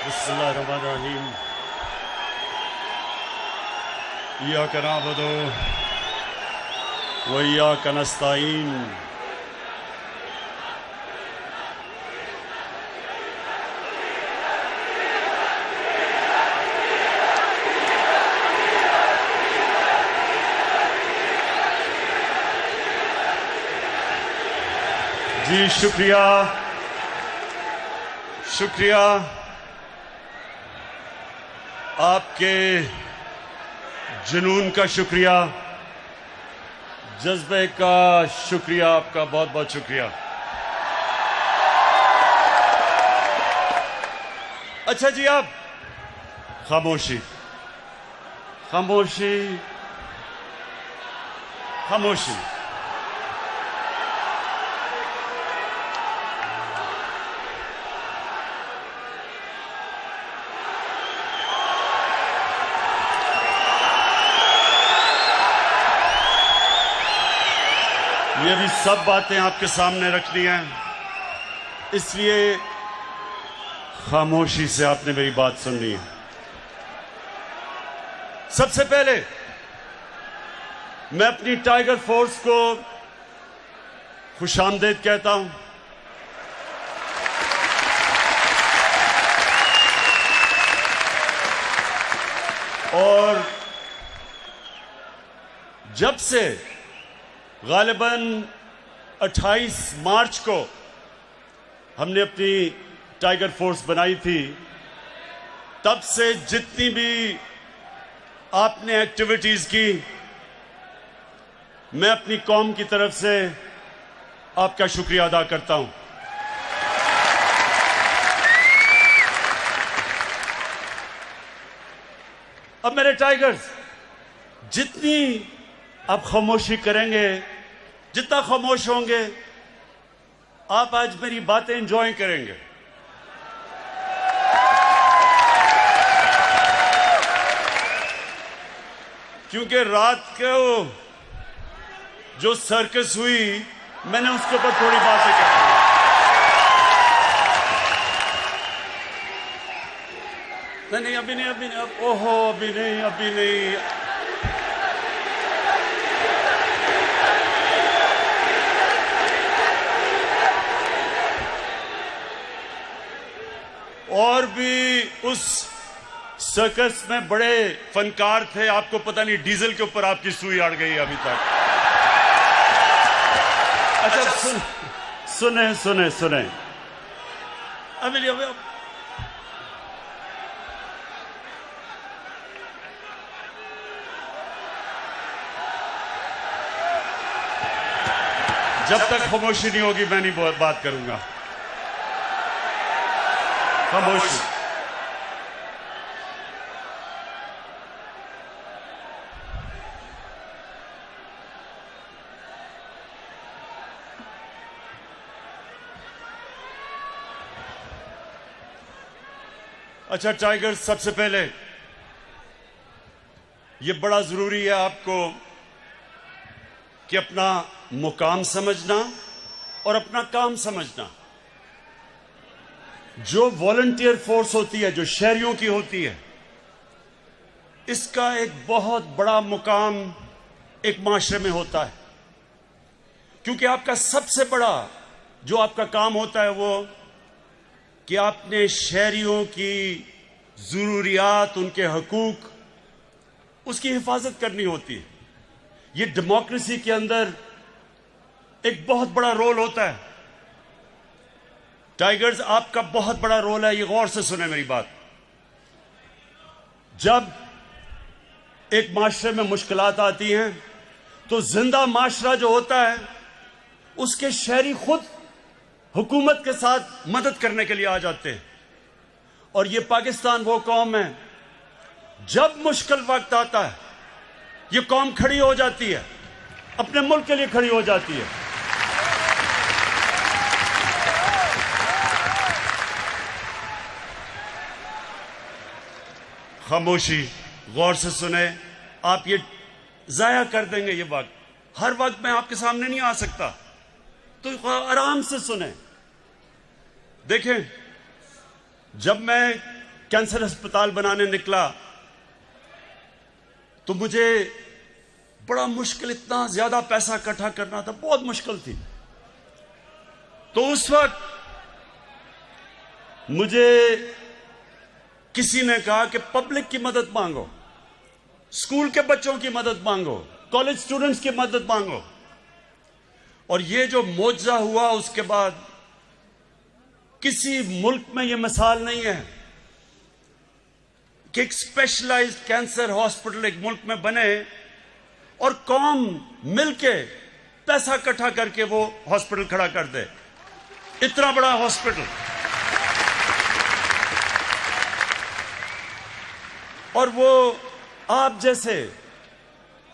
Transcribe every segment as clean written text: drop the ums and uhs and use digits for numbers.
बिस्मिल्लाहिर्रहमानिर्रहीम। इय्याका नअबुदु व इय्याका नस्तईन। जी शुक्रिया, शुक्रिया आपके जुनून का, शुक्रिया जज्बे का, शुक्रिया आपका, बहुत बहुत शुक्रिया। अच्छा जी, आप खामोशी खामोशी खामोशी। ये भी सब बातें आपके सामने रखनी हैं, इसलिए खामोशी से आपने मेरी बात सुननी है। सबसे पहले मैं अपनी टाइगर फोर्स को खुशामदीद कहता हूं। और जब से गालिबन 28 मार्च को हमने अपनी टाइगर फोर्स बनाई थी, तब से जितनी भी आपने एक्टिविटीज की, मैं अपनी कौम की तरफ से आपका शुक्रिया अदा करता हूं। अब मेरे टाइगर्स, जितनी आप खामोशी करेंगे, जितना खामोश होंगे, आप आज मेरी बातें एंजॉय करेंगे। क्योंकि रात को जो सर्कस हुई, मैंने उसके ऊपर थोड़ी बातें कही। नहीं, अभी नहीं, ओहो, अभी नहीं। और भी उस सर्कस में बड़े फनकार थे, आपको पता नहीं डीजल के ऊपर आपकी सुई अड़ गई अभी तक। अच्छा, सुने अभी जब तक खामोशी नहीं होगी मैं नहीं बात करूंगा। खामोशी। अच्छा टाइगर, सबसे पहले ये बड़ा जरूरी है आपको कि अपना मुकाम समझना और अपना काम समझना। जो वॉलंटियर फोर्स होती है, जो शहरियों की होती है, इसका एक बहुत बड़ा मुकाम एक माशरे में होता है। क्योंकि आपका सबसे बड़ा जो आपका काम होता है वो कि आपने शहरियों की जरूरियात, उनके हकूक, उसकी हिफाजत करनी होती है। ये डेमोक्रेसी के अंदर एक बहुत बड़ा रोल होता है। टाइगर्स, आपका बहुत बड़ा रोल है, ये गौर से सुने मेरी बात। जब एक माशरे में मुश्किलात आती हैं तो जिंदा माशरा जो होता है, उसके शहरी खुद हुकूमत के साथ मदद करने के लिए आ जाते हैं। और ये पाकिस्तान वो कौम है, जब मुश्किल वक्त आता है ये कौम खड़ी हो जाती है, अपने मुल्क के लिए खड़ी हो जाती है। खामोशी, गौर से सुने। आप ये जाया कर देंगे ये वक्त। हर वक्त मैं आपके सामने नहीं आ सकता, तो आराम से सुने। देखें, जब मैं कैंसर अस्पताल बनाने निकला तो मुझे बड़ा मुश्किल, इतना ज्यादा पैसा इकट्ठा करना था, बहुत मुश्किल थी। तो उस वक्त मुझे किसी ने कहा कि पब्लिक की मदद मांगो, स्कूल के बच्चों की मदद मांगो, कॉलेज स्टूडेंट्स की मदद मांगो। और ये जो मोजा हुआ उसके बाद किसी मुल्क में ये मिसाल नहीं है कि एक स्पेशलाइज्ड कैंसर हॉस्पिटल एक मुल्क में बने और कौम मिलके पैसा इकट्ठा करके वो हॉस्पिटल खड़ा कर दे। इतना बड़ा हॉस्पिटल। और वो आप जैसे,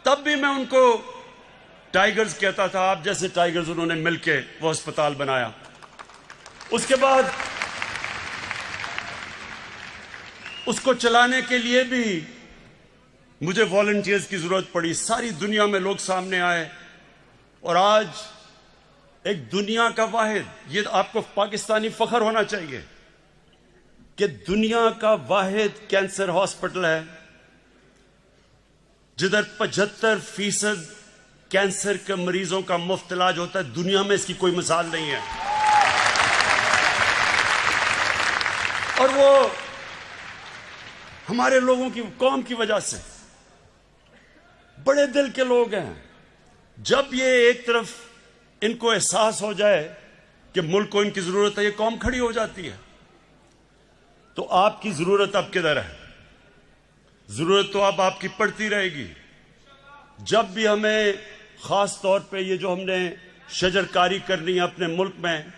तब भी मैं उनको टाइगर्स कहता था, आप जैसे टाइगर्स उन्होंने मिलके वो अस्पताल बनाया। उसके बाद उसको चलाने के लिए भी मुझे वॉलंटियर्स की जरूरत पड़ी। सारी दुनिया में लोग सामने आए और आज एक दुनिया का वाहिद, ये आपको पाकिस्तानी फख्र होना चाहिए कि दुनिया का वाहिद कैंसर हॉस्पिटल है जिधर 75% कैंसर के मरीजों का मुफ्त इलाज होता है। दुनिया में इसकी कोई मिसाल नहीं है। और वो हमारे लोगों की, कौम की वजह से, बड़े दिल के लोग हैं। जब ये एक तरफ इनको एहसास हो जाए कि मुल्क को इनकी जरूरत है, ये कौम खड़ी हो जाती है। तो आपकी जरूरत अब किधर है? जरूरत तो अब आपकी पड़ती रहेगी। जब भी हमें खास तौर पे ये जो हमने शजरकारी करनी है अपने मुल्क में,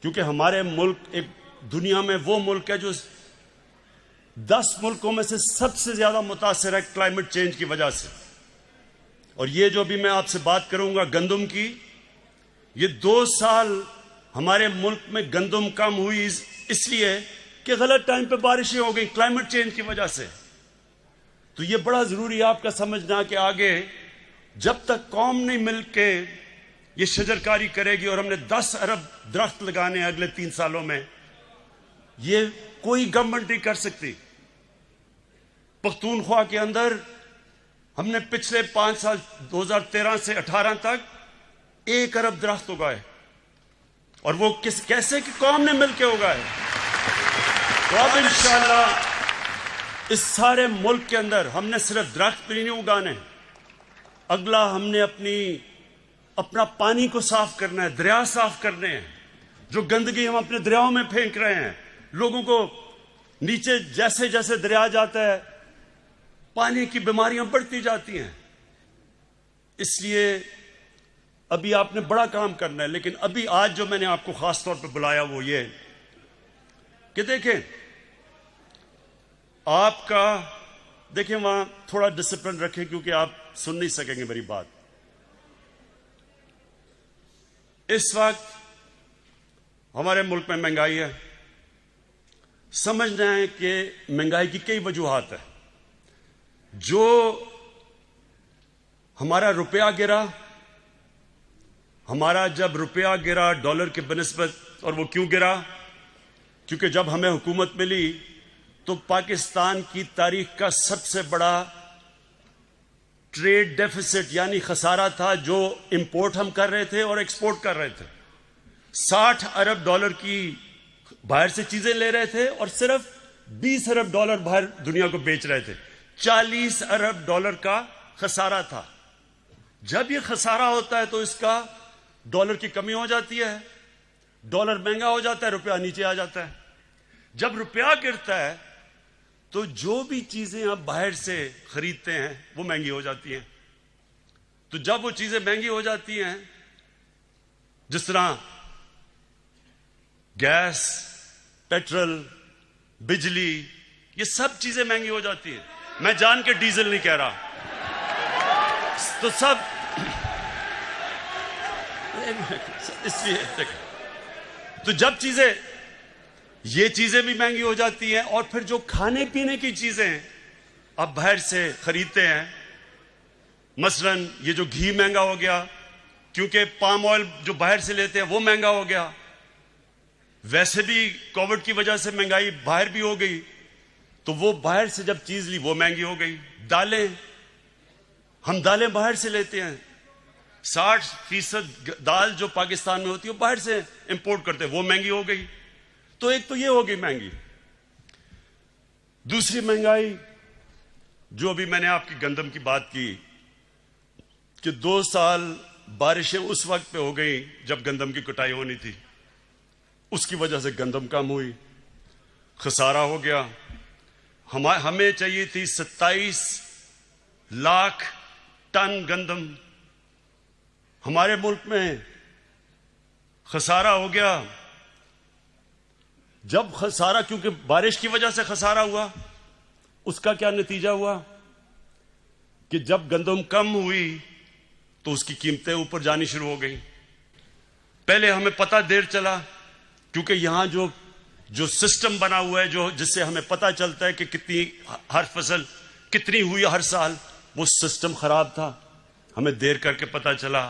क्योंकि हमारे मुल्क एक दुनिया में वो मुल्क है जो 10 मुल्कों में से सबसे ज्यादा मुतासिर है क्लाइमेट चेंज की वजह से। और ये जो भी मैं आपसे बात करूंगा गंदम की, ये 2 साल हमारे मुल्क में गंदम कम हुई इसलिए कि गलत टाइम पे बारिशें हो गई क्लाइमेट चेंज की वजह से। तो ये बड़ा जरूरी है आपका समझना कि आगे जब तक कौम नहीं मिलके ये शजरकारी करेगी और हमने 10 अरब दरख्त लगाने हैं अगले 3 सालों में, ये कोई गवर्नमेंट नहीं कर सकती। पख्तूनख्वा के अंदर हमने पिछले 5 साल 2013 से 18 तक 1 अरब दरख्त उगाए, और वो कैसे कि कौम ने मिलकर उगाए। तो अब इंशाअल्लाह इस सारे मुल्क के अंदर हमने सिर्फ दरख्त भी नहीं उगाने, अगला हमने अपना पानी को साफ करना है, दरिया साफ करने हैं। जो गंदगी हम अपने दरियाओं में फेंक रहे हैं, लोगों को नीचे जैसे जैसे दरिया जाता है पानी की बीमारियां बढ़ती जाती हैं। इसलिए अभी आपने बड़ा काम करना है। लेकिन अभी आज जो मैंने आपको खास तौर पर बुलाया वो ये कि देखें, आपका देखें वहां थोड़ा डिसिप्लिन रखें क्योंकि आप सुन नहीं सकेंगे मेरी बात। इस वक्त हमारे मुल्क में महंगाई है। समझना है कि महंगाई की कई वजूहात है। जो हमारा रुपया गिरा, हमारा जब रुपया गिरा डॉलर के बनिस्बत, और वो क्यों गिरा? क्योंकि जब हमें हुकूमत मिली तो पाकिस्तान की तारीख का सबसे बड़ा ट्रेड डेफिसिट यानी खसारा था जो इंपोर्ट हम कर रहे थे और एक्सपोर्ट कर रहे थे। 60 अरब डॉलर की बाहर से चीजें ले रहे थे और सिर्फ 20 अरब डॉलर बाहर दुनिया को बेच रहे थे। 40 अरब डॉलर का खसारा था। जब ये खसारा होता है तो इसका डॉलर की कमी हो जाती है, डॉलर महंगा हो जाता है, रुपया नीचे आ जाता है। जब रुपया गिरता है तो जो भी चीजें आप बाहर से खरीदते हैं वो महंगी हो जाती हैं। तो जब वो चीजें महंगी हो जाती हैं, जिस तरह गैस, पेट्रोल, बिजली, ये सब चीजें महंगी हो जाती हैं। मैं जान के डीजल नहीं कह रहा, तो सब इसलिए तो जब ये चीजें भी महंगी हो जाती हैं और फिर जो खाने पीने की चीजें आप बाहर से खरीदते हैं, मसलन ये जो घी महंगा हो गया क्योंकि पाम ऑयल जो बाहर से लेते हैं वो महंगा हो गया। वैसे भी कोविड की वजह से महंगाई बाहर भी हो गई तो वो बाहर से जब चीज ली वो महंगी हो गई। दालें, हम दालें बाहर से लेते हैं, 60% दाल जो पाकिस्तान में होती है वो बाहर से इंपोर्ट करते हैं, वो महंगी हो गई। तो एक तो ये हो गई महंगी। दूसरी महंगाई जो अभी मैंने आपकी गंदम की बात की कि 2 साल बारिशें उस वक्त पे हो गई जब गंदम की कटाई होनी थी, उसकी वजह से गंदम कम हुई, खसारा हो गया। हमें चाहिए थी 27 लाख टन गंदम, हमारे मुल्क में खसारा हो गया। जब खसारा, क्योंकि बारिश की वजह से खसारा हुआ, उसका क्या नतीजा हुआ कि जब गंदम कम हुई तो उसकी कीमतें ऊपर जानी शुरू हो गई। पहले हमें पता देर चला, क्योंकि यहां जो सिस्टम बना हुआ है, जो जिससे हमें पता चलता है कि कितनी हर फसल कितनी हुई हर साल, वो सिस्टम खराब था, हमें देर करके पता चला।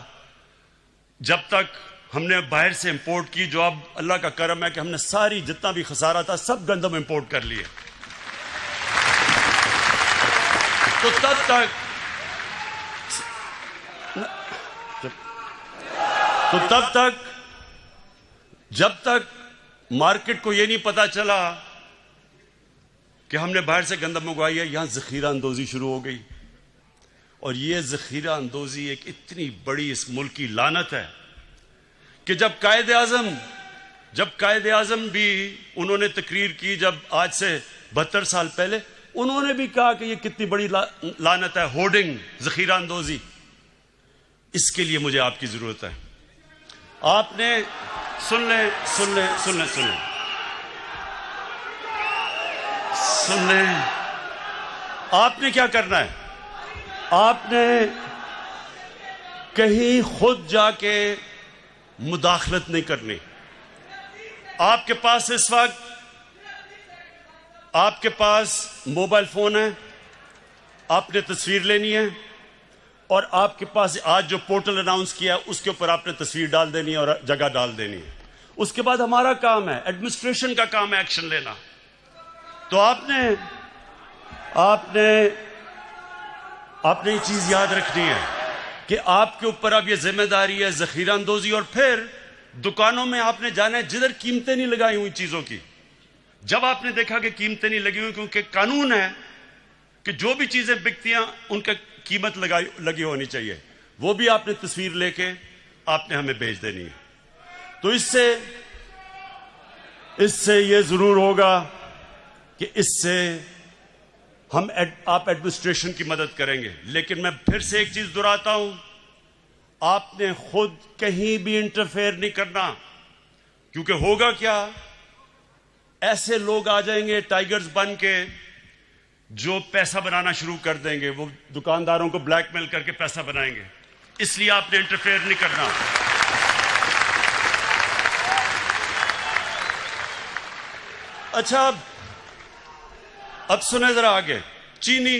जब तक हमने बाहर से इंपोर्ट की, जो अब अल्लाह का करम है कि हमने सारी जितना भी खसारा था सब गंदम इंपोर्ट कर लिए, तो जब तक मार्केट को यह नहीं पता चला कि हमने बाहर से गंदम मंगवाई है, यहां जखीरा अंदोजी शुरू हो गई। और यह जखीरा अंदोजी एक इतनी बड़ी इस मुल्क की लानत है कि जब कायदे आजम भी उन्होंने तकरीर की, जब आज से 72 साल पहले, उन्होंने भी कहा कि यह कितनी बड़ी लानत है, होर्डिंग, जखीरा अंदोजी। इसके लिए मुझे आपकी जरूरत है। आपने सुन ले, आपने क्या करना है? आपने कहीं खुद जाके मुदाखलत नहीं करनी। आपके पास इस वक्त आपके पास मोबाइल फोन है, आपने तस्वीर लेनी है और आपके पास आज जो पोर्टल अनाउंस किया है उसके ऊपर आपने तस्वीर डाल देनी है और जगह डाल देनी है। उसके बाद हमारा काम है, एडमिनिस्ट्रेशन का काम है एक्शन लेना। तो आपने ये चीज याद रखनी है कि आपके ऊपर अब ये जिम्मेदारी है जखीरा अंदोजी। और फिर दुकानों में आपने जाना है जिधर कीमतें नहीं लगाई हुई चीजों की। जब आपने देखा कि कीमतें नहीं लगी हुई, क्योंकि कानून है कि जो भी चीजें बिकती हैं उनका कीमत लगी होनी चाहिए, वो भी आपने तस्वीर लेके आपने हमें भेज देनी है। तो इससे ये जरूर होगा कि इससे आप एडमिनिस्ट्रेशन की मदद करेंगे। लेकिन मैं फिर से एक चीज दोहराता हूं, आपने खुद कहीं भी इंटरफेयर नहीं करना, क्योंकि होगा क्या, ऐसे लोग आ जाएंगे टाइगर्स बन के जो पैसा बनाना शुरू कर देंगे, वो दुकानदारों को ब्लैकमेल करके पैसा बनाएंगे। इसलिए आपने इंटरफेयर नहीं करना। अच्छा, अब सुने जरा आगे, चीनी।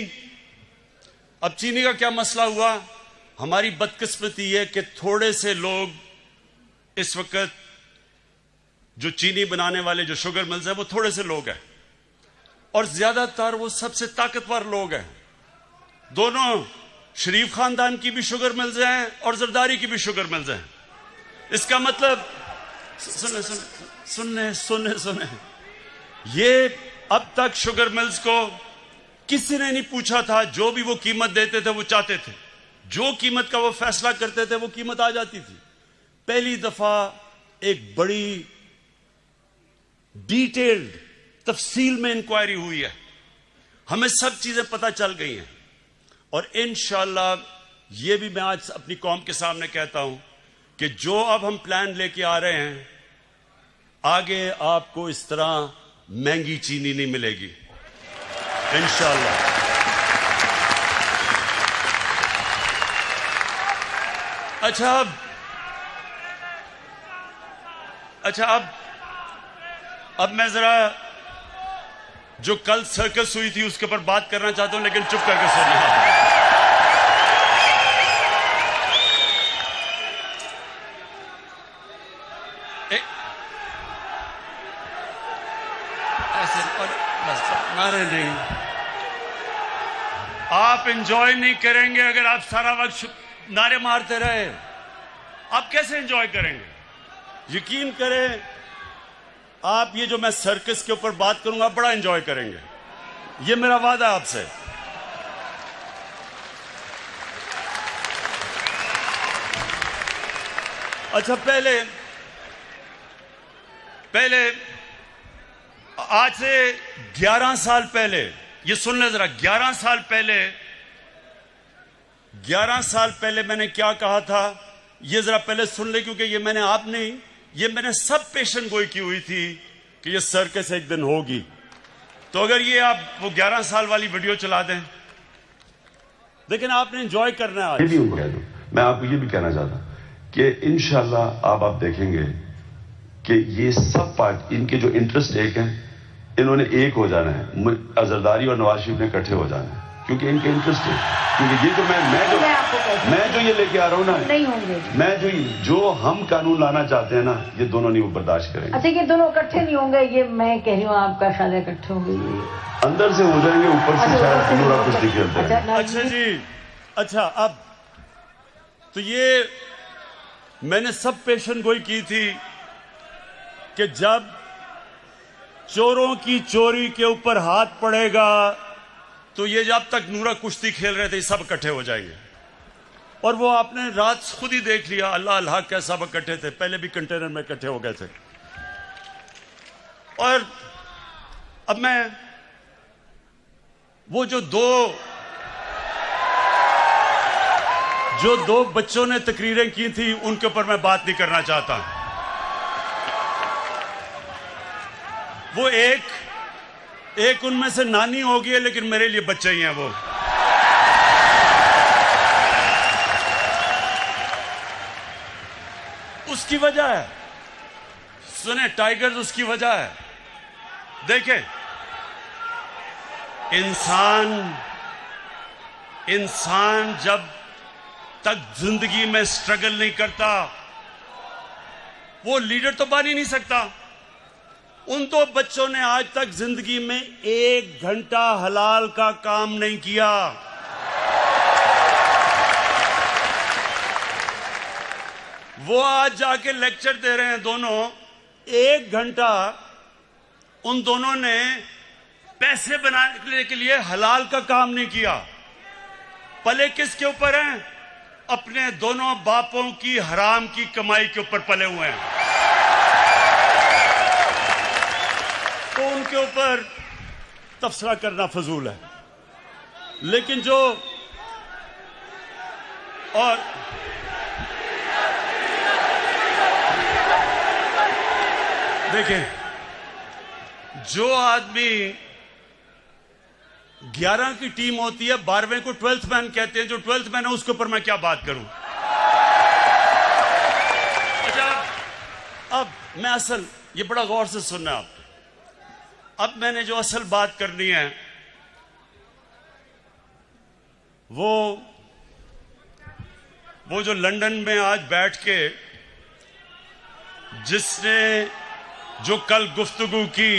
अब चीनी का क्या मसला हुआ? हमारी बदकिस्मती है कि थोड़े से लोग इस वक्त जो चीनी बनाने वाले जो शुगर मिल्स हैं वो थोड़े से लोग हैं, और ज्यादातर वो सबसे ताकतवर लोग हैं। दोनों शरीफ खानदान की भी शुगर मिल्स हैं और जरदारी की भी शुगर मिल्स हैं। इसका मतलब सुने, ये अब तक शुगर मिल्स को किसी ने नहीं पूछा था। जो भी वो कीमत देते थे वो चाहते थे, जो कीमत का वो फैसला करते थे वो कीमत आ जाती थी। पहली दफा एक बड़ी डिटेल्ड तफसील में इंक्वायरी हुई है, हमें सब चीजें पता चल गई हैं। और इंशाअल्लाह ये भी मैं आज अपनी कौम के सामने कहता हूं कि जो अब हम प्लान लेके आ रहे हैं, आगे आपको इस तरह महंगी चीनी नहीं मिलेगी इंशाअल्लाह। अच्छा, अब मैं जरा जो कल सर्कस हुई थी उसके ऊपर बात करना चाहता हूं, लेकिन चुप करके सुनिए। ऐसे बस नारे नहीं, आप एंजॉय नहीं करेंगे अगर आप सारा वक्त नारे मारते रहे। आप कैसे एंजॉय करेंगे? यकीन करें, आप ये जो मैं सर्कस के ऊपर बात करूंगा बड़ा एंजॉय करेंगे, ये मेरा वादा है आपसे। अच्छा, पहले आज से 11 साल पहले, ये सुन ले जरा, 11 साल पहले मैंने क्या कहा था, ये जरा पहले सुन ले, क्योंकि ये मैंने आप नहीं, ये मैंने सब पेशन गोई की हुई थी कि ये सर्कस एक दिन होगी। तो अगर ये आप वो 11 साल वाली वीडियो चला दें, लेकिन आपने एंजॉय करना है आज। मैं आपको ये भी कहना चाहता कि इंशाल्लाह आप देखेंगे कि ये सब पार्ट, इनके जो इंटरेस्ट एक हैं, इन्होंने एक हो जाना है। जरदारी और नवाज शरीफ ने इकट्ठे हो जाना है, क्योंकि इनके इंटरेस्ट है। क्योंकि ये जो मैं जो ये लेके आ रहा हूँ ना, नहीं होंगे। मैं जो हम कानून लाना चाहते हैं ना, ये दोनों नहीं बर्दाश्त करेंगे। अच्छा, ये दोनों इकट्ठे नहीं होंगे, ये मैं कह रही हूँ आपका शायद इकट्ठे होंगे, अंदर से हो जाएंगे, ऊपर से शायद पूरा कुछ निकलता है। अच्छा जी, अच्छा, अब तो ये मैंने सब पेशन गोई की थी कि जब चोरों की चोरी के ऊपर हाथ पड़ेगा तो ये जब तक नूरा कुश्ती खेल रहे थे सब इकट्ठे हो जाएंगे। और वो आपने रात खुद ही देख लिया, अल्लाह अल्लाह क्या सब इकट्ठे थे, पहले भी कंटेनर में इकट्ठे हो गए थे। और अब मैं वो जो दो बच्चों ने तकरीरें की थी उनके ऊपर मैं बात नहीं करना चाहता। वो एक उनमें से नानी होगी है, लेकिन मेरे लिए बच्चे ही हैं वो। उसकी वजह है, सुने टाइगर्स, उसकी वजह है। देखें, इंसान जब तक जिंदगी में स्ट्रगल नहीं करता वो लीडर तो बन ही नहीं सकता। उन दो बच्चों ने आज तक जिंदगी में 1 घंटा हलाल का काम नहीं किया। वो आज जाके लेक्चर दे रहे हैं दोनों। 1 घंटा उन दोनों ने पैसे बनाने के लिए हलाल का काम नहीं किया। पले किसके ऊपर हैं? अपने दोनों बापों की हराम की कमाई के ऊपर पले हुए हैं। तो उनके ऊपर तबसरा करना फजूल है। लेकिन जो और देखें, जो आदमी 11 की टीम होती है, 12वें को 12th मैन कहते हैं, जो 12th मैन है उसके ऊपर मैं क्या बात करूं। अच्छा, अब मैं असल, ये बड़ा गौर से सुनना आप। अब मैंने जो असल बात करनी है वो जो लंदन में आज बैठ के जिसने जो कल गुफ्तगू की,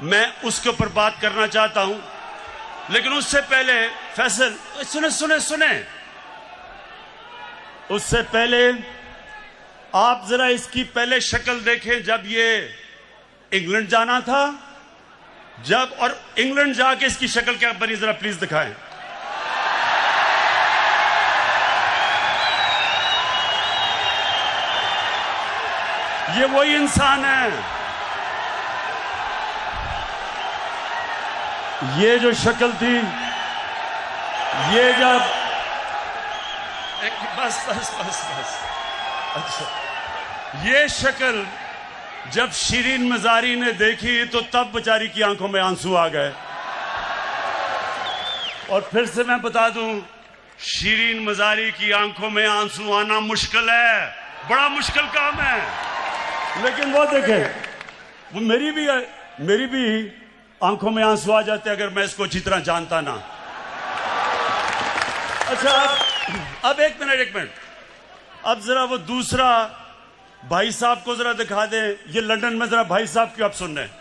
मैं उसके ऊपर बात करना चाहता हूं। लेकिन उससे पहले फैसल, सुने उससे पहले आप जरा इसकी पहले शक्ल देखें। जब ये इंग्लैंड जाना था, जब और इंग्लैंड जाके इसकी शक्ल क्या बनी, जरा प्लीज दिखाएं। ये वही इंसान है। ये जो शक्ल थी, ये जब बस अच्छा, ये शक्ल जब शिरीन मजारी ने देखी तो तब बेचारी की आंखों में आंसू आ गए। और फिर से मैं बता दूं, शिरीन मजारी की आंखों में आंसू आना मुश्किल है, बड़ा मुश्किल काम है। लेकिन वो देखे, वो मेरी भी आंखों में आंसू आ जाते अगर मैं इसको अच्छी तरह जानता ना। अच्छा, अब एक मिनट, अब जरा वो दूसरा भाई साहब को जरा दिखा दे। ये लंदन में जरा भाई साहब की आप सुन रहे हैं।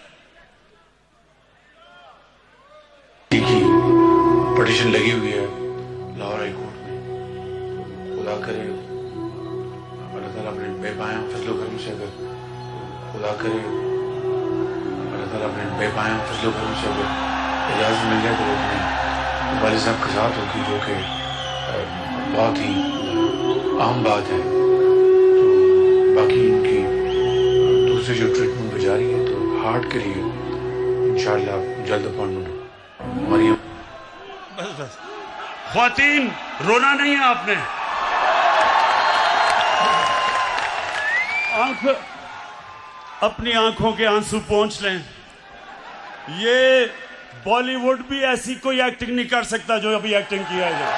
पिटीशन लगी हुई है लाहौर हाई कोर्ट में। खुदा करे अल्लाह ताला अपने बेपाया फजलो करम से अगर खुदा करे अल्लाह ताला अपने बेपाया फजलो करम से अगर इजाज़त मिल जाए तो अपने वालिद साहब के साथ होगी, जो कि बहुत ही आम बात है। तो बाकी इनकी दूसरी जो ट्रीटमेंट जारी है, तो हार्ट के लिए इंशाअल्लाह जल्द अपॉइंटमेंट हमारी। बस बस ख्वातीन, रोना नहीं है आपने। अपनी आंखों के आंसू पोंछ लें। ये बॉलीवुड भी ऐसी कोई एक्टिंग नहीं कर सकता जो अभी एक्टिंग किया है।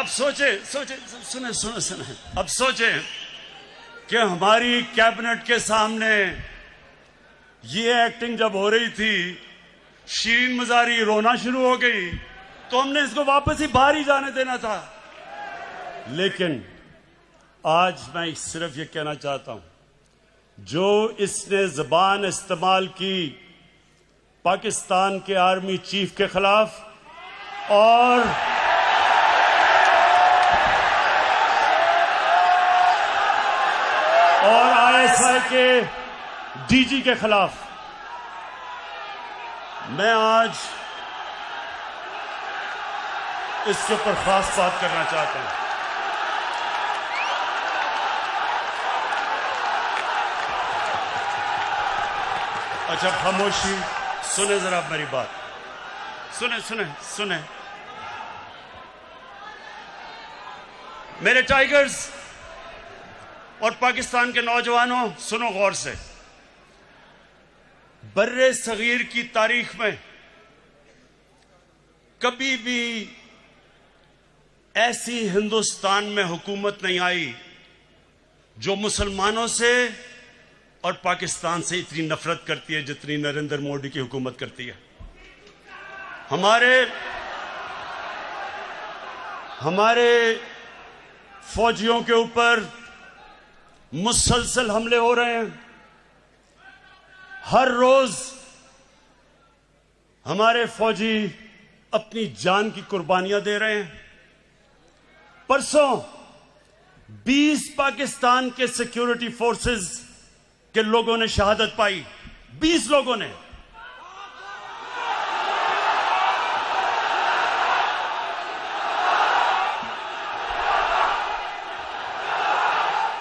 अब सोचे सुने सुने सुने, अब सोचे कि हमारी कैबिनेट के सामने ये एक्टिंग जब हो रही थी, शीरीन मजारी रोना शुरू हो गई, तो हमने इसको वापस ही बाहर ही जाने देना था। लेकिन आज मैं सिर्फ ये कहना चाहता हूं, जो इसने जबान इस्तेमाल की पाकिस्तान के आर्मी चीफ के खिलाफ और आईएसआई के डीजी के खिलाफ, मैं आज इसके ऊपर खास बात करना चाहता हूं। अच्छा खामोशी, सुने जरा मेरी बात, सुने सुने सुने मेरे टाइगर्स और पाकिस्तान के नौजवानों, सुनो गौर से। बर्रे सगीर की तारीख में कभी भी ऐसी हिंदुस्तान में हुकूमत नहीं आई जो मुसलमानों से और पाकिस्तान से इतनी नफरत करती है जितनी नरेंद्र मोदी की हुकूमत करती है। हमारे फौजियों के ऊपर मुसलसल हमले हो रहे हैं। हर रोज हमारे फौजी अपनी जान की कुर्बानियां दे रहे हैं। परसों 20 पाकिस्तान के सिक्योरिटी फोर्सेस के लोगों ने शहादत पाई, 20 लोगों ने।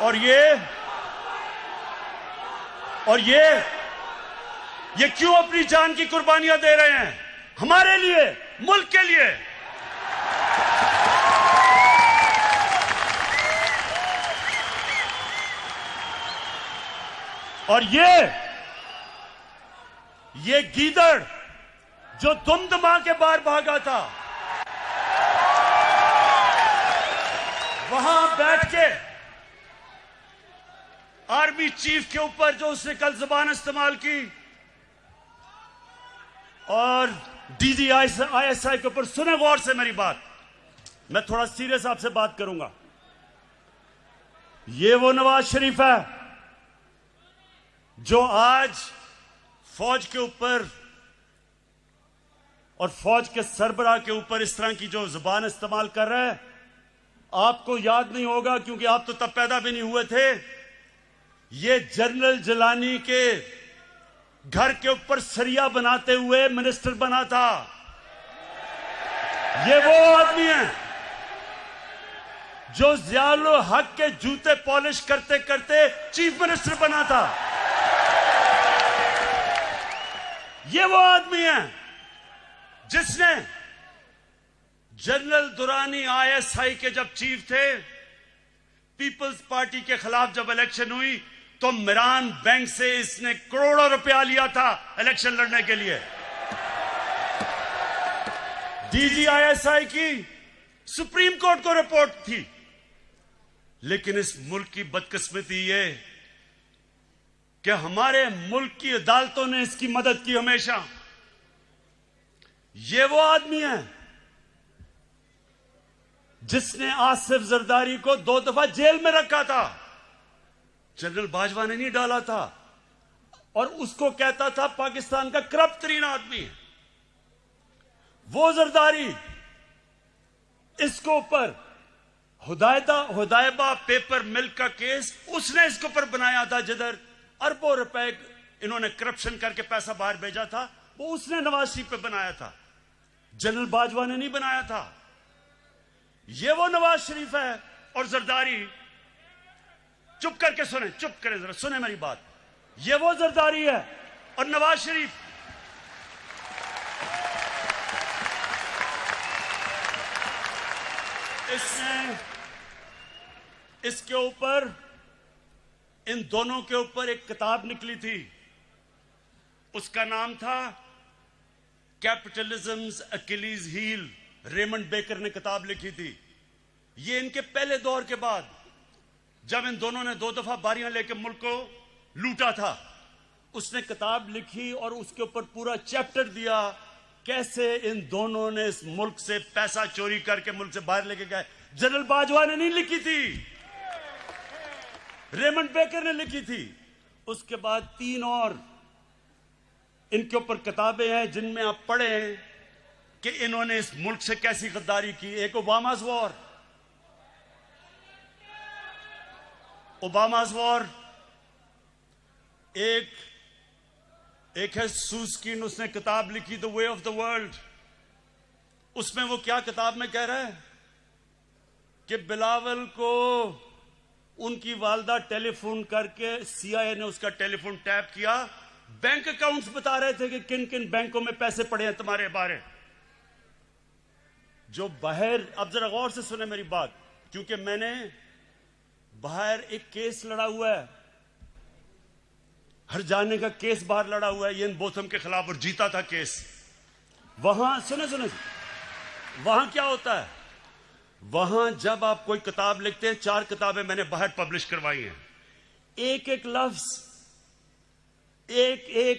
और ये क्यों अपनी जान की कुर्बानियां दे रहे हैं? हमारे लिए, मुल्क के लिए। और ये गीदड़ जो दुमदमा के बाहर भागा था, वहां बैठ के आर्मी चीफ के ऊपर जो उसने कल जुबान इस्तेमाल की और डीजी आईएसआई के ऊपर, सुने गौर से मेरी बात, मैं थोड़ा सीरियस आपसे बात करूंगा। ये वो नवाज शरीफ है जो आज फौज के ऊपर और फौज के सरबराह के ऊपर इस तरह की जो जुबान इस्तेमाल कर रहा है। आपको याद नहीं होगा क्योंकि आप तो तब पैदा भी नहीं हुए थे। ये जनरल जिलानी के घर के ऊपर सरिया बनाते हुए मिनिस्टर बना था। ये वो आदमी है जो ज़ियाउल हक के जूते पॉलिश करते करते चीफ मिनिस्टर बना था। ये वो आदमी है जिसने जनरल दुरानी आईएसआई के जब चीफ थे, पीपल्स पार्टी के खिलाफ जब इलेक्शन हुई तो मिरान बैंक से इसने करोड़ों रुपया लिया था इलेक्शन लड़ने के लिए। डीजी आईएसआई की सुप्रीम कोर्ट को रिपोर्ट थी। लेकिन इस मुल्क की बदकिस्मती ये कि हमारे मुल्क की अदालतों ने इसकी मदद की हमेशा। ये वो आदमी है जिसने आसिफ जरदारी को 2 दफा जेल में रखा था। जनरल बाजवा ने नहीं डाला था और उसको कहता था पाकिस्तान का करप्ट तरीन आदमी है। वो जरदारी इसको ऊपर हुदायबा पेपर मिल्क का केस उसने इसके ऊपर बनाया था, जिधर अरबों रुपए इन्होंने करप्शन करके पैसा बाहर भेजा था, वो उसने नवाज शरीफ पे बनाया था, जनरल बाजवा ने नहीं बनाया था। ये वो नवाज शरीफ है। और जरदारी, चुप करके सुने, चुप करें जरा, सुने मेरी बात। ये वो जरदारी है और नवाज शरीफ इसने इसके ऊपर, इन दोनों के ऊपर एक किताब निकली थी, उसका नाम था कैपिटलिज्म्स अकिलीज हील। रेमंड बेकर ने किताब लिखी थी। ये इनके पहले दौर के बाद, जब इन दोनों ने 2 दफा बारियां लेकर मुल्क को लूटा था, उसने किताब लिखी और उसके ऊपर पूरा चैप्टर दिया कैसे इन दोनों ने इस मुल्क से पैसा चोरी करके मुल्क से बाहर लेके गए। जनरल बाजवा ने नहीं लिखी थी, रेमंड बेकर ने लिखी थी। उसके बाद 3 और इनके ऊपर किताबें हैं जिनमें आप पढ़ें कि इन्होंने इस मुल्क से कैसी गद्दारी की। एक ओबामा's वॉर, एक है सूस्किन, उसने किताब लिखी the way of the world. उसमें वो क्या किताब में कह रहा है कि बिलावल को उनकी वालदा टेलीफोन करके, CIA ने उसका टेलीफोन टैप किया, बैंक अकाउंट्स बता रहे थे कि किन किन बैंकों में पैसे पड़े हैं तुम्हारे बारे। जो बाहर, अब जरा गौर से सुने मेरी बात, क्योंकि मैंने बाहर एक केस लड़ा हुआ है, हर जाने का केस बाहर लड़ा हुआ है ये इन बोथम के खिलाफ, और जीता था केस। वहां सुने वहां क्या होता है, वहां जब आप कोई किताब लिखते हैं, 4 किताबें मैंने बाहर पब्लिश करवाई हैं, एक एक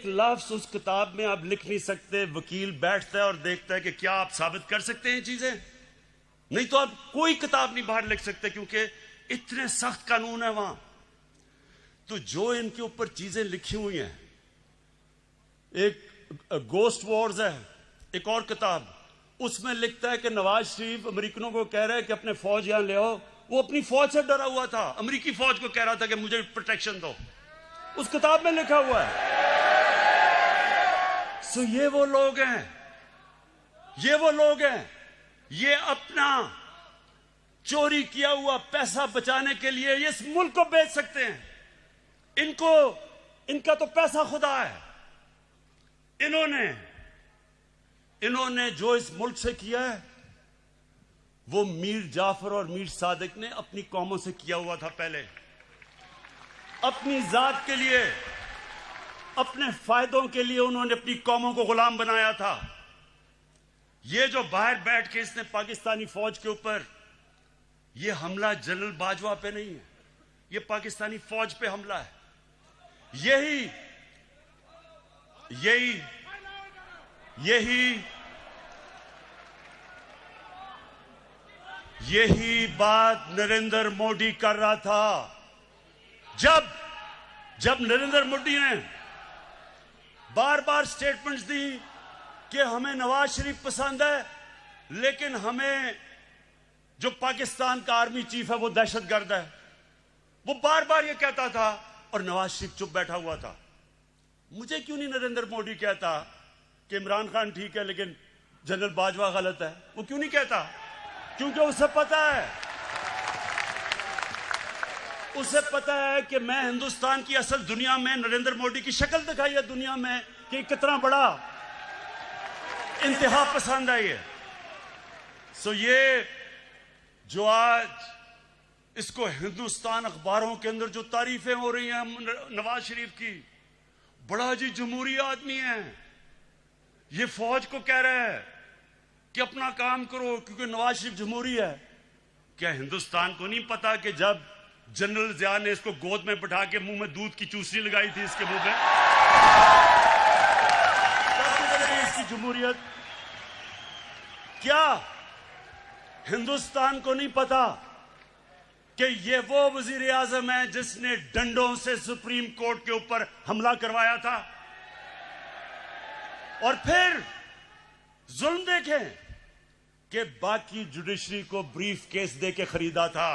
लफ्ज उस किताब में आप लिख नहीं सकते। वकील बैठता है और देखता है कि क्या आप साबित कर सकते हैं चीजें, नहीं तो आप कोई किताब नहीं बाहर लिख सकते, क्योंकि इतने सख्त कानून है वहां। तो जो इनके ऊपर चीजें लिखी हुई हैं, एक गोस्ट वॉर्स है, एक और किताब, उसमें लिखता है कि नवाज शरीफ अमेरिकनों को कह रहा है कि अपने फौज यहां ले आओ। वो अपनी फौज से डरा हुआ था, अमेरिकी फौज को कह रहा था कि मुझे प्रोटेक्शन दो, उस किताब में लिखा हुआ है। सो ये वो लोग हैं, ये अपना चोरी किया हुआ पैसा बचाने के लिए ये इस मुल्क को बेच सकते हैं। इनका तो पैसा खुदा है। इन्होंने जो इस मुल्क से किया है वो मीर जाफर और मीर सादिक ने अपनी कौमों से किया हुआ था। पहले अपनी जात के लिए, अपने फायदों के लिए उन्होंने अपनी कौमों को गुलाम बनाया था। ये जो बाहर बैठ के इसने पाकिस्तानी फौज के ऊपर ये हमला जनरल बाजवा पे नहीं है, ये पाकिस्तानी फौज पे हमला है। यही बात नरेंद्र मोदी कर रहा था। जब नरेंद्र मोदी ने बार बार स्टेटमेंट्स दी कि हमें नवाज शरीफ पसंद है, लेकिन हमें जो पाकिस्तान का आर्मी चीफ है वो दहशतगर्द है, वो बार बार ये कहता था और नवाज शरीफ चुप बैठा हुआ था। मुझे क्यों नहीं नरेंद्र मोदी कहता कि इमरान खान ठीक है लेकिन जनरल बाजवा गलत है? वो क्यों नहीं कहता? क्योंकि उसे पता है कि मैं हिंदुस्तान की असल दुनिया में नरेंद्र मोदी की शक्ल दिखाई है दुनिया में कि कितना बड़ा इंतहा पसंद है ये। सो ये जो आज इसको हिंदुस्तान अखबारों के अंदर जो तारीफें हो रही हैं नवाज शरीफ की, बड़ा जी जमहूरी आदमी है, ये फौज को कह रहा है कि अपना काम करो क्योंकि नवाज शरीफ जमहूरी है। क्या हिंदुस्तान को नहीं पता कि जब जनरल जिया ने इसको गोद में बैठा के मुंह में दूध की चूसनी लगाई थी इसके मुंह में, इसकी जमहूरियत? क्या हिंदुस्तान को नहीं पता कि ये वो वजीर आजम है जिसने डंडों से सुप्रीम कोर्ट के ऊपर हमला करवाया था। और फिर जुल्म देखें कि बाकी जुडिशरी को ब्रीफ केस दे के खरीदा था।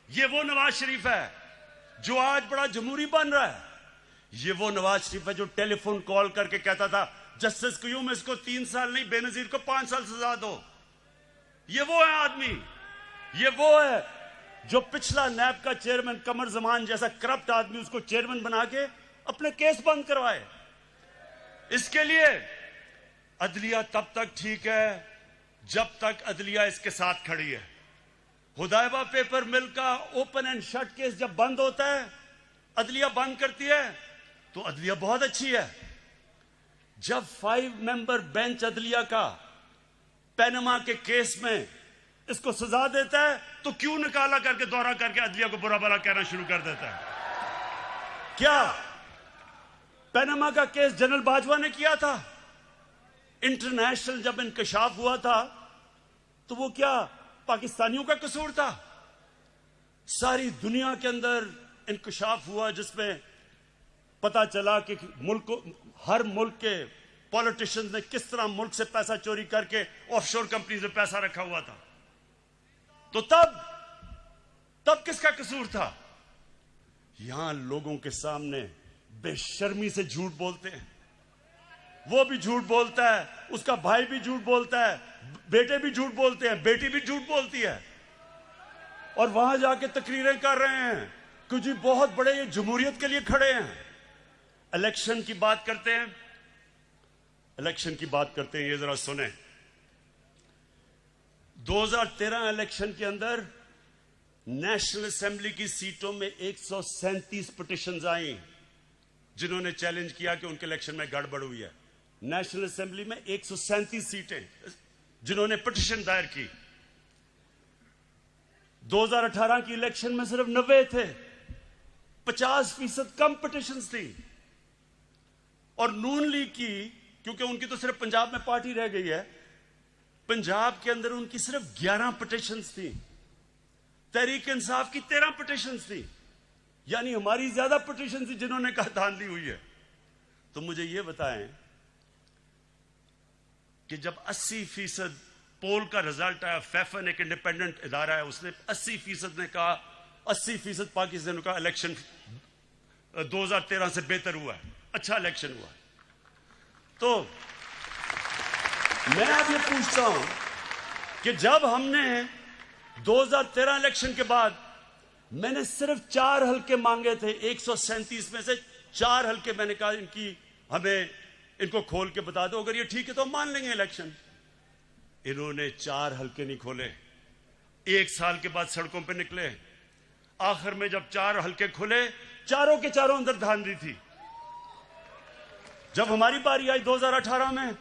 ये वो नवाज शरीफ है जो आज बड़ा जमहूरी बन रहा है। ये वो नवाज शरीफ है जो टेलीफोन कॉल करके कहता था जस्टिस क्यूम इसको 3 साल नहीं बेनजीर को 5 साल सजा दो। ये वो है आदमी, ये वो है जो पिछला नैब का चेयरमैन कमर जमान जैसा करप्ट आदमी उसको चेयरमैन बना के अपने केस बंद करवाए। इसके लिए अदलिया तब तक ठीक है जब तक अदलिया इसके साथ खड़ी है। हुदैबा पेपर मिल का ओपन एंड शट केस जब बंद होता है, अदलिया बंद करती है, तो अदलिया बहुत अच्छी है। जब 5 मेंबर बेंच अदलिया का पैनमा के केस में इसको सजा देता है तो क्यों निकाला करके दौरा करके अदलिया को बुरा भला कहना शुरू कर देता है? क्या पैनमा का केस जनरल बाजवा ने किया था? इंटरनेशनल जब इंकशाफ हुआ था तो वो क्या पाकिस्तानियों का कसूर था? सारी दुनिया के अंदर इंकशाफ हुआ जिसमें पता चला कि हर मुल्क के पॉलिटिशियंस ने किस तरह मुल्क से पैसा चोरी करके ऑफशोर कंपनी में पैसा रखा हुआ था। तो तब किसका कसूर था? यहां लोगों के सामने बेशर्मी से झूठ बोलते हैं। वो भी झूठ बोलता है, उसका भाई भी झूठ बोलता है, बेटे भी झूठ बोलते हैं, बेटी भी झूठ बोलती है, और वहां जाके तकरीरें कर रहे हैं कि जी बहुत बड़े ये जमहूरियत के लिए खड़े हैं। इलेक्शन की बात करते हैं, ये जरा सुने। 2013 इलेक्शन के अंदर नेशनल असेंबली की सीटों में 137 पिटिशंस आई जिन्होंने चैलेंज किया कि उनके इलेक्शन में गड़बड़ हुई है। नेशनल असेंबली में 137 सीटें जिन्होंने पिटिशन दायर की। 2018 की इलेक्शन में सिर्फ 90 थे, 50% कम पिटिशंस थी। और नून लीग की, क्योंकि उनकी तो सिर्फ पंजाब में पार्टी रह गई है, पंजाब के अंदर उनकी सिर्फ 11 पिटिशंस थी। तहरीक इंसाफ की 13 पिटिशंस थी, यानी हमारी ज्यादा पिटिशन थी जिन्होंने कहा धांधली हुई है। तो मुझे यह बताएं कि जब 80% पोल का रिजल्ट आया, फैफन एक इंडिपेंडेंट इदारा है, उसने 80% ने कहा 80% पाकिस्तान का इलेक्शन 2013 से बेहतर हुआ है, अच्छा इलेक्शन हुआ है। तो मैं अब ये पूछता हूं कि जब हमने 2013 इलेक्शन के बाद मैंने सिर्फ 4 हल्के मांगे थे, 137 में से 4 हल्के मैंने कहा इनको खोल के बता दो, अगर ये ठीक है तो हम मान लेंगे इलेक्शन। इन्होंने 4 हल्के नहीं खोले, 1 साल के बाद सड़कों पे निकले। आखिर में जब 4 हल्के खुले, चारों के चारों अंदर धांधली थी। जब हमारी बारी आई 2018 में,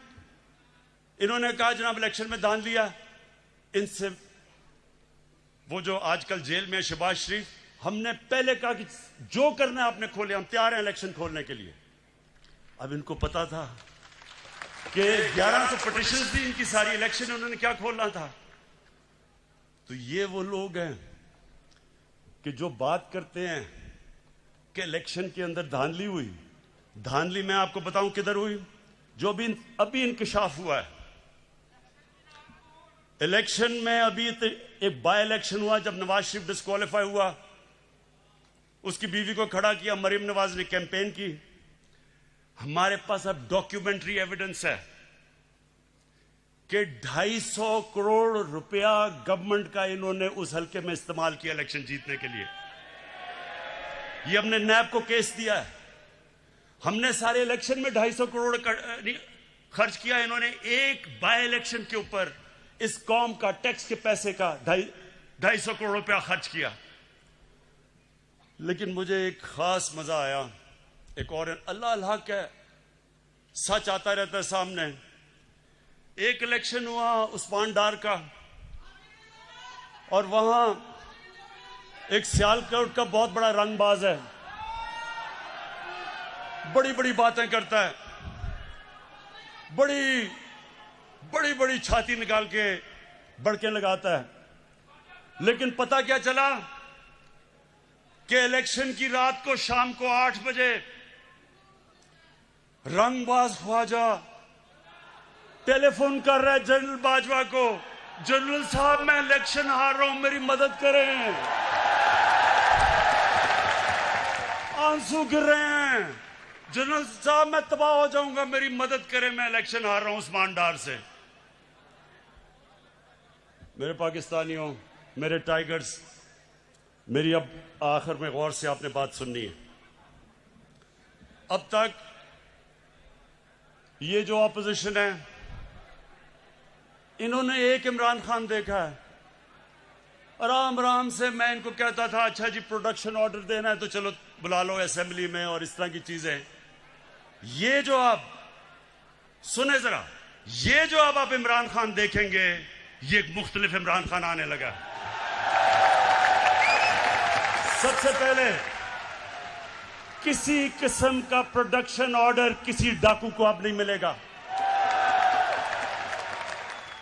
इन्होंने कहा जनाब इलेक्शन में धांधली है। इनसे वो जो आजकल जेल में शहबाज शरीफ, हमने पहले कहा कि जो करना है आपने खोले, हम तैयार हैं इलेक्शन खोलने के लिए। अब इनको पता था कि 1100 पिटिशंस थी इनकी सारी, इलेक्शन उन्होंने क्या खोलना था। तो ये वो लोग हैं कि जो बात करते हैं कि इलेक्शन के अंदर धांधली हुई। धांधली मैं आपको बताऊं किधर हुई, जो अभी इंकशाफ हुआ है। इलेक्शन में अभी एक बाय इलेक्शन हुआ जब नवाज शरीफ डिस्क्वालीफाई हुआ, उसकी बीवी को खड़ा किया, मरीम नवाज ने कैंपेन की। हमारे पास अब डॉक्यूमेंट्री एविडेंस है कि 250 करोड़ रुपया गवर्नमेंट का इन्होंने उस हल्के में इस्तेमाल किया इलेक्शन जीतने के लिए। ये हमने नैब को केस दिया है। हमने सारे इलेक्शन में 250 करोड़ खर्च किया, इन्होंने एक बाय इलेक्शन के ऊपर इस कौम का टैक्स के पैसे का 250 करोड़ रुपया खर्च किया। लेकिन मुझे एक खास मजा आया, एक और अल्लाह अल्लाह का सच आता रहता है सामने। एक इलेक्शन हुआ उस्मान डार का, और वहां एक सियालकोट का बहुत बड़ा रंगबाज है, बड़ी बड़ी बातें करता है, बड़ी बड़ी बड़ी छाती निकाल के बड़के लगाता है। लेकिन पता क्या चला, कि इलेक्शन की रात को शाम को 8 बजे रंगबाज ख्वाजा टेलीफोन कर रहा है जनरल बाजवा को, जनरल साहब मैं इलेक्शन हार रहा हूं, मेरी मदद करें। आंसू गिर रहे हैं, जनरल साहब मैं तबाह हो जाऊंगा, मेरी मदद करें, मैं इलेक्शन हार रहा हूं उस्मान डार से। मेरे पाकिस्तानियों, मेरे टाइगर्स, मेरी अब आखिर में गौर से आपने बात सुननी है। अब तक ये जो ऑपोजिशन है, इन्होंने एक इमरान खान देखा है। आराम आराम से मैं इनको कहता था अच्छा जी प्रोडक्शन ऑर्डर देना है तो चलो बुला लो असेंबली में और इस तरह की चीजें। ये जो आप सुने जरा, ये जो अब आप इमरान खान देखेंगे, ये एक मुख्तलिफ इमरान खान आने लगा। सबसे पहले किसी किस्म का प्रोडक्शन ऑर्डर किसी डाकू को अब नहीं मिलेगा।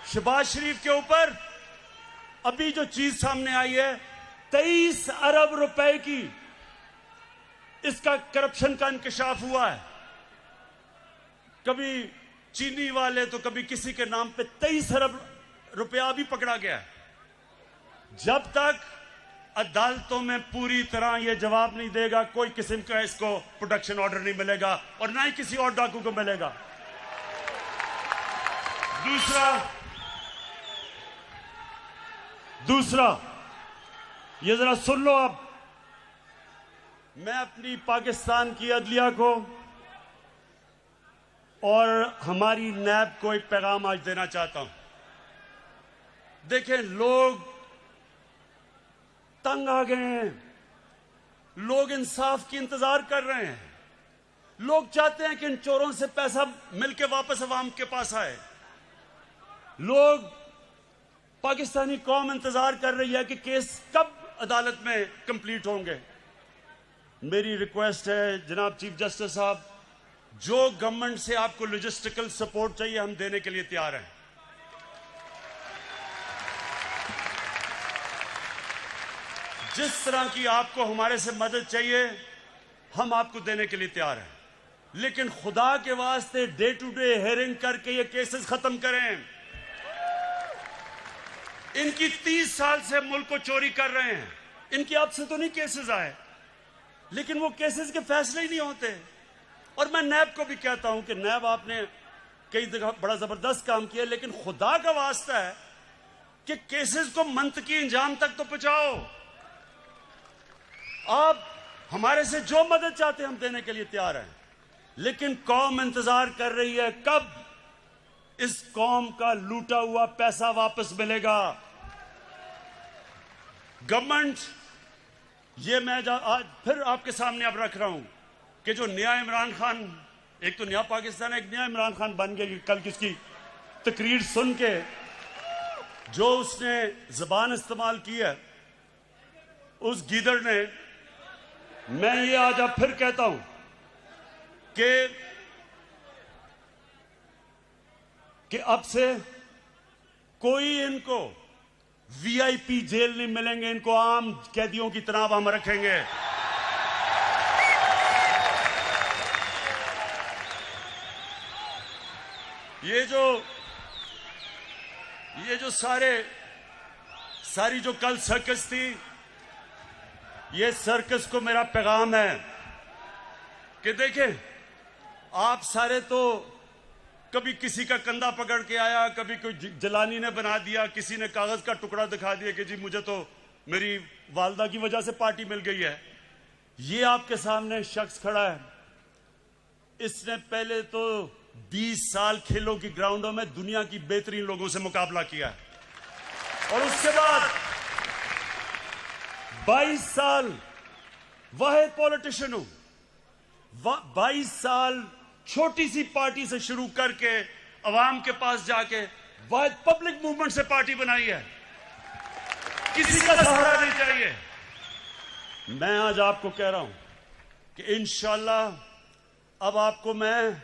शहबाज शरीफ के ऊपर अभी जो चीज सामने आई है, 23 अरब रुपए की इसका करप्शन का इंकशाफ हुआ है। कभी चीनी वाले तो कभी किसी के नाम पे 23 अरब रुपया भी पकड़ा गया है। जब तक अदालतों में पूरी तरह यह जवाब नहीं देगा, कोई किस्म का इसको प्रोडक्शन ऑर्डर नहीं मिलेगा और ना ही किसी और डाकू को मिलेगा। दूसरा ये जरा सुन लो। अब मैं अपनी पाकिस्तान की अदलिया को और हमारी नैब को एक पैगाम आज देना चाहता हूं। देखें, लोग तंग आ गए हैं, लोग इंसाफ की इंतजार कर रहे हैं, लोग चाहते हैं कि इन चोरों से पैसा मिलके वापस अवाम के पास आए। लोग, पाकिस्तानी कौम इंतजार कर रही है कि केस कब अदालत में कंप्लीट होंगे। मेरी रिक्वेस्ट है जनाब चीफ जस्टिस साहब, जो गवर्नमेंट से आपको लॉजिस्टिकल सपोर्ट चाहिए हम देने के लिए तैयार हैं। जिस तरह की आपको हमारे से मदद चाहिए हम आपको देने के लिए तैयार हैं, लेकिन खुदा के वास्ते डे टू डे हेयरिंग करके ये केसेस खत्म करें। इनकी 30 साल से मुल्क को चोरी कर रहे हैं, इनकी अब से तो नहीं केसेस आए, लेकिन वो केसेस के फैसले ही नहीं होते। और मैं नैब को भी कहता हूं कि नैब आपने कई जगह बड़ा जबरदस्त काम किया, लेकिन खुदा का वास्ता है कि केसेस को मंतकी इंजाम तक तो पहुंचाओ। आप हमारे से जो मदद चाहते हैं हम देने के लिए तैयार हैं, लेकिन कौम इंतजार कर रही है कब इस कौम का लूटा हुआ पैसा वापस मिलेगा। गवर्नमेंट, ये मैं आज फिर आपके सामने अब रख रहा हूं कि जो नया इमरान खान, एक तो नया पाकिस्तान है, एक नया इमरान खान बन गया। कल किसकी तकरीर सुन के जो उसने जबान इस्तेमाल की है उस गीदड़ ने, मैं ये आज अब फिर कहता हूं कि अब से कोई इनको वीआईपी जेल नहीं मिलेंगे, इनको आम कैदियों की तरह हम रखेंगे। ये जो सारी जो कल सर्कस थी, ये सर्कस को मेरा पैगाम है कि देखें, आप सारे तो कभी किसी का कंधा पकड़ के आया, कभी कोई जलानी ने बना दिया, किसी ने कागज का टुकड़ा दिखा दिया कि जी मुझे तो मेरी वालदा की वजह से पार्टी मिल गई है। ये आपके सामने शख्स खड़ा है, इसने पहले तो 20 साल खेलों की ग्राउंडों में दुनिया की बेहतरीन लोगों से मुकाबला किया और उसके बाद 22 साल वाहिद पॉलिटिशियन हूं। 22 साल छोटी सी पार्टी से शुरू करके अवाम के पास जाके वाहिद पब्लिक मूवमेंट से पार्टी बनाई है। किसी का सहारा नहीं चाहिए। मैं आज आपको कह रहा हूं कि इंशाअल्लाह अब आपको मैं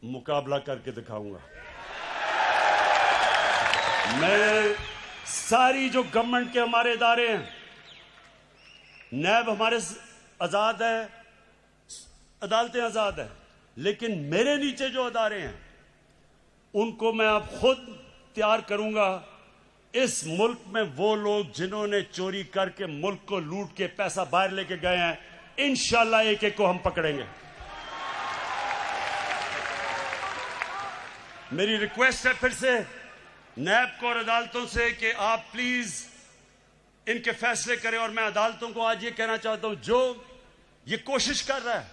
मुकाबला करके दिखाऊंगा। मैं सारी जो गवर्नमेंट के हमारे इदारे हैं, नैब हमारे आजाद है, अदालतें आजाद है, लेकिन मेरे नीचे जो अदारे हैं उनको मैं अब खुद तैयार करूंगा। इस मुल्क में वो लोग जिन्होंने चोरी करके मुल्क को लूट के पैसा बाहर लेके गए हैं, इंशाल्लाह एक एक को हम पकड़ेंगे। मेरी रिक्वेस्ट है फिर से नैब को और अदालतों से कि आप प्लीज इनके फैसले करें। और मैं अदालतों को आज ये कहना चाहता हूं, जो ये कोशिश कर रहा है,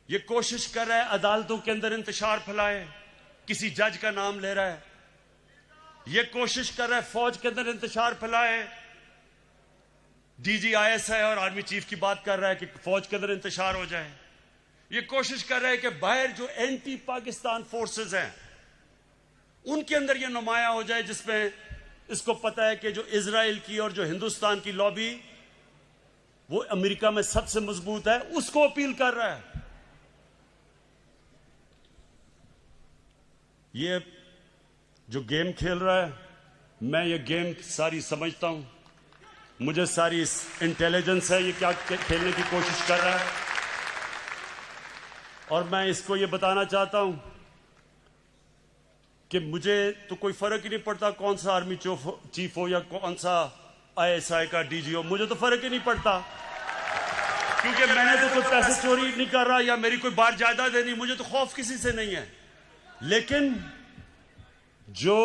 ये कोशिश कर रहा है अदालतों के अंदर इंतशार फैलाए, किसी जज का नाम ले रहा है, ये कोशिश कर रहा है फौज के अंदर इंतशार फैलाए, डीजी आईएसआई और आर्मी चीफ की बात कर रहा है कि फौज के अंदर इंतशार हो जाए, ये कोशिश कर रहा है कि बाहर जो एंटी पाकिस्तान फोर्सेस हैं उनके अंदर ये नुमाया हो जाए, जिसमें इसको पता है कि जो इजराइल की और जो हिंदुस्तान की लॉबी वो अमेरिका में सबसे मजबूत है, उसको अपील कर रहा है। ये जो गेम खेल रहा है, मैं ये गेम सारी समझता हूं, मुझे सारी इंटेलिजेंस है ये क्या खेलने की कोशिश कर रहा है। और मैं इसको ये बताना चाहता हूं कि मुझे तो कोई फर्क ही नहीं पड़ता कौन सा आर्मी चीफ हो या कौन सा आईएसआई का डीजी हो, मुझे तो फर्क ही नहीं पड़ता, क्योंकि मैंने तो कोई पैसे चोरी नहीं कर रहा या मेरी कोई बार जायदाद नहीं, मुझे तो खौफ किसी से नहीं है। लेकिन जो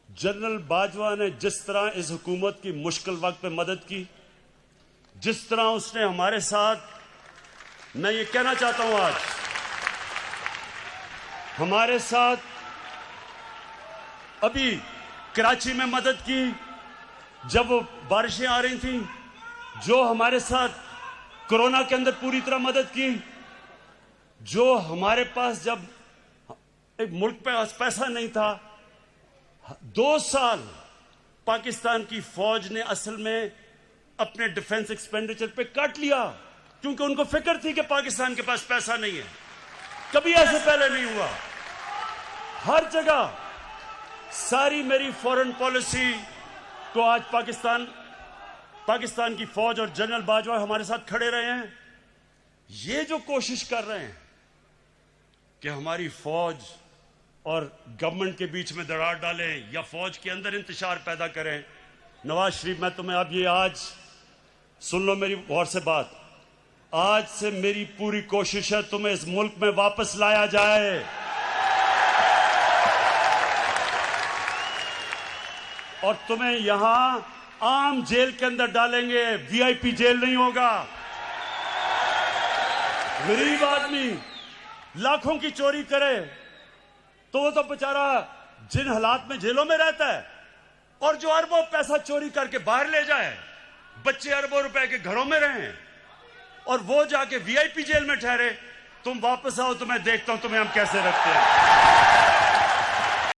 जनरल बाजवा ने जिस तरह इस हुकूमत की मुश्किल वक्त पे मदद की, जिस तरह उसने हमारे साथ, मैं ये कहना चाहता हूं आज हमारे साथ अभी कराची में मदद की जब बारिशें आ रही थी, जो हमारे साथ कोरोना के अंदर पूरी तरह मदद की, जो हमारे पास जब एक मुल्क पे पैसा नहीं था, 2 साल पाकिस्तान की फौज ने असल में अपने डिफेंस एक्सपेंडिचर पे काट लिया, क्योंकि उनको फिक्र थी कि पाकिस्तान के पास पैसा नहीं है। कभी ऐसे पहले नहीं हुआ। हर जगह सारी मेरी फॉरेन पॉलिसी को आज पाकिस्तान की फौज और जनरल बाजवा हमारे साथ खड़े रहे हैं। ये जो कोशिश कर रहे हैं कि हमारी फौज और गवर्नमेंट के बीच में दरार डालें या फौज के अंदर इंतशार पैदा करें, नवाज शरीफ, मैं तुम्हें अब ये आज सुन लो मेरी गौर से बात, आज से मेरी पूरी कोशिश है तुम्हें इस मुल्क में वापस लाया जाए। और तुम्हें यहां आम जेल के अंदर डालेंगे, वीआईपी जेल नहीं होगा। गरीब आदमी लाखों की चोरी करे तो वो तो बेचारा जिन हालात में जेलों में रहता है, और जो अरबों पैसा चोरी करके बाहर ले जाए, बच्चे अरबों रुपए के घरों में रहें और वो जाके वीआईपी जेल में ठहरे, तुम वापस आओ तो मैं देखता हूं तुम्हें हम कैसे रखते हैं।